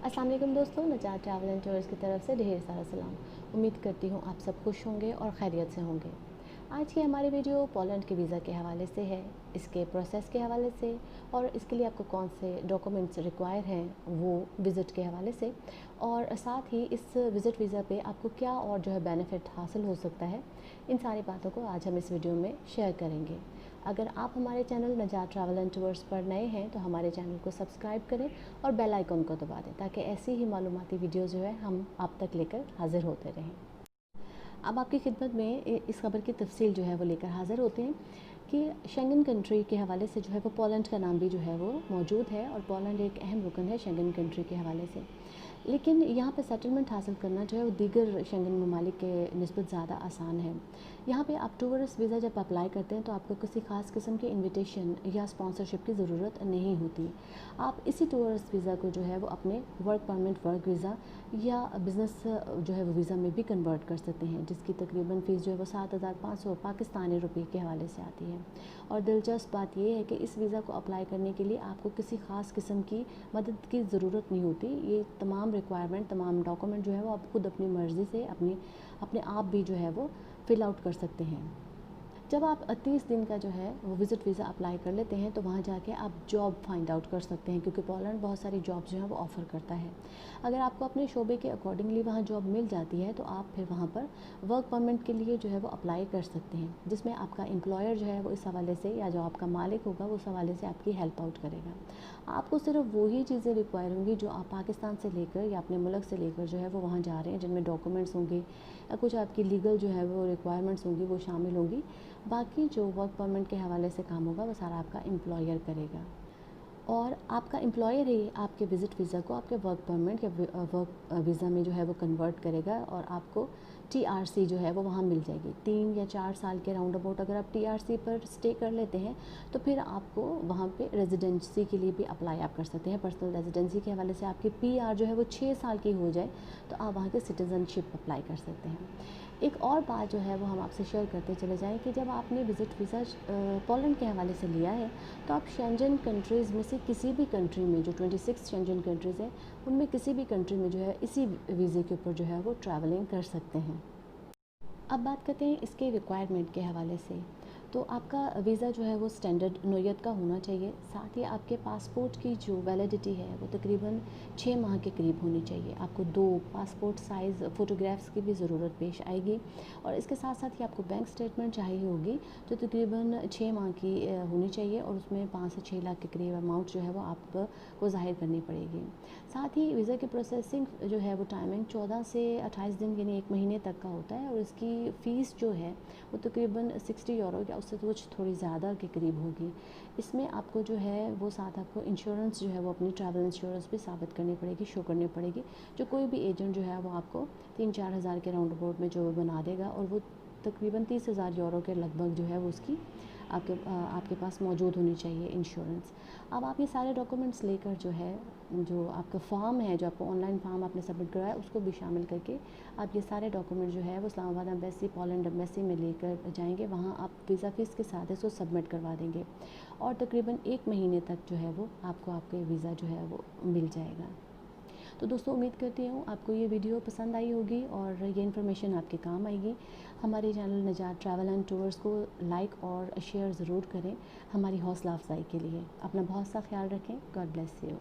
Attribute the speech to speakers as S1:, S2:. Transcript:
S1: अस्सलाम वालेकुम दोस्तों, नजात ट्रैवल एंड टूर्स की तरफ से ढेर सारा सलाम। उम्मीद करती हूँ आप सब खुश होंगे और खैरियत से होंगे। आज की हमारी वीडियो पोलैंड के वीज़ा के हवाले से है, इसके प्रोसेस के हवाले से और इसके लिए आपको कौन से डॉक्यूमेंट्स रिक्वायर हैं वो विज़िट के हवाले से, और साथ ही इस विज़िट वीज़ा पे आपको क्या और जो है बेनिफिट हासिल हो सकता है, इन सारी बातों को आज हम इस वीडियो में शेयर करेंगे। अगर आप हमारे चैनल नजात ट्रैवल एंड टूर्स पर नए हैं तो हमारे चैनल को सब्सक्राइब करें और बेल आइकन को दबा दें ताकि ऐसी ही मालूमाती वीडियो जो है हम आप तक लेकर हाज़िर होते रहें। अब आपकी खिदमत में इस खबर की तफसील जो है वो लेकर हाज़िर होते हैं कि शेंगन कंट्री के हवाले से जो है वो पोलैंड का नाम भी जो है वो मौजूद है और पोलैंड एक अहम रुकन है शेंगन कंट्री के हवाले से। लेकिन यहाँ पे सेटलमेंट हासिल करना जो है वो दीगर शेंगन ममालिक के निस्बत ज़्यादा आसान है। यहाँ पे आप टूरिस्ट वीज़ा जब अप्लाई करते हैं तो आपको किसी ख़ास किस्म के इनविटेशन या स्पॉन्सरशिप की ज़रूरत नहीं होती। आप इसी टूरिस्ट वीज़ा को जो है वो अपने वर्क परमिट, वर्क वीज़ा या बिज़नेस जो है वो वीज़ा में भी कन्वर्ट कर सकते हैं, जिसकी तकरीबन फ़ीस जो है वो 7,500 पाकिस्तानी रुपये के हवाले से आती है। और दिलचस्प बात यह है कि इस वीज़ा को अप्लाई करने के लिए आपको किसी ख़ास किस्म की मदद की ज़रूरत नहीं होती। ये तमाम रिक्वायरमेंट, तमाम डॉक्यूमेंट जो है वो आप खुद अपनी मर्ज़ी से अपने आप भी जो है वो फ़िल आउट कर सकते हैं। जब आप 30 दिन का जो है वो विज़िट वीज़ा अप्लाई कर लेते हैं तो वहाँ जाके आप जॉब फाइंड आउट कर सकते हैं, क्योंकि पोलैंड बहुत सारी जॉब जो है वो ऑफ़र करता है। अगर आपको अपने शोबे के अकॉर्डिंगली वहाँ जॉब मिल जाती है तो आप फिर वहाँ पर वर्क परमिट के लिए जो है वो अप्लाई कर सकते हैं, जिसमें आपका एम्प्लॉयर जो है वो इस हवाले से, या जो आपका मालिक होगा वो इस हवाले से आपकी हेल्प आउट करेगा। आपको सिर्फ वही चीज़ें रिक्वायर होंगी जो आप पाकिस्तान से लेकर या अपने मुल्क से लेकर जो है वो वहाँ जा रहे हैं, जिनमें डॉक्यूमेंट्स होंगे या कुछ आपकी लीगल जो है वो रिक्वायरमेंट्स होंगी वो शामिल होंगी। बाकी जो वर्क परमिट के हवाले से काम होगा वो सारा आपका एम्प्लॉयर करेगा, और आपका एम्प्लॉयर ही आपके विज़िट वीज़ा को आपके वर्क परमिट या वर्क वीज़ा में जो है वो कन्वर्ट करेगा, और आपको TRC जो है वो वहाँ मिल जाएगी। 3 या 4 साल के राउंड अबाउट अगर आप TRC पर स्टे कर लेते हैं तो फिर आपको वहाँ पे रेजिडेंसी के लिए भी अप्लाई आप कर सकते हैं। पर्सनल रेजिडेंसी के हवाले से आपकी PR जो है वो 6 साल की हो जाए तो आप वहाँ के सिटीज़नशिप अप्लाई कर सकते हैं। एक और बात जो है वो हम आपसे शेयर करते चले जाएँ कि जब आपने विज़िट वीज़ा पोलैंड के हवाले से लिया है तो आप शेंजन कंट्रीज़ में से किसी भी कंट्री में, जो 26 शेंजन कंट्रीज़ हैं उनमें किसी भी कंट्री में जो है इसी वीज़े के ऊपर जो है वो ट्रैवलिंग कर सकते हैं। अब बात करते हैं इसके रिक्वायरमेंट के हवाले से। तो आपका वीज़ा जो है वो स्टैंडर्ड नोयत का होना चाहिए। साथ ही आपके पासपोर्ट की जो वैलिडिटी है वो तकरीबन 6 माह के करीब होनी चाहिए। आपको 2 पासपोर्ट साइज़ फ़ोटोग्राफ्स की भी ज़रूरत पेश आएगी, और इसके साथ साथ ही आपको बैंक स्टेटमेंट चाहिए होगी जो तकरीबन 6 माह की होनी चाहिए, और उसमें 5 से 6 लाख के करीब अमाउंट जो है वो आपको ज़ाहिर करनी पड़ेगी। साथ ही वीज़ा की प्रोसेसिंग जो है वो टाइमिंग 14 से 28 दिन यानी 1 महीने तक का होता है, और इसकी फ़ीस जो है वो तकरीबन 60 यूरो या उससे कुछ थोड़ी ज़्यादा के करीब होगी। इसमें आपको जो है वो साथ आपको इंश्योरेंस जो है वो अपनी ट्रैवल इंश्योरेंस भी साबित करनी पड़ेगी, शो करनी पड़ेगी, जो कोई भी एजेंट जो है वो आपको 3-4 हज़ार के राउंड अबाउट में जो बना देगा, और वो तकरीबन 30,000 यूरो के लगभग जो है वो उसकी आपके पास मौजूद होनी चाहिए इंश्योरेंस। अब आप ये सारे डॉक्यूमेंट्स लेकर जो है, जो आपका फॉर्म है, जो आपको ऑनलाइन फॉर्म आपने सबमिट कराया है उसको भी शामिल करके आप ये सारे डॉक्यूमेंट जो है वो इस्लामाबाद एम्बेसी, पोलैंड एम्बेसी में लेकर जाएंगे। वहाँ आप वीज़ा फ़ीस के साथ इसको सबमिट करवा देंगे, और तकरीबन 1 महीने तक जो है वो आपको आपके वीज़ा जो है वो मिल जाएगा। तो दोस्तों, उम्मीद करती हूँ आपको ये वीडियो पसंद आई होगी और ये इन्फॉर्मेशन आपके काम आएगी। हमारे चैनल नजात ट्रैवल एंड टूर्स को लाइक और शेयर ज़रूर करें हमारी हौसला अफजाई के लिए। अपना बहुत सा ख्याल रखें। God bless you.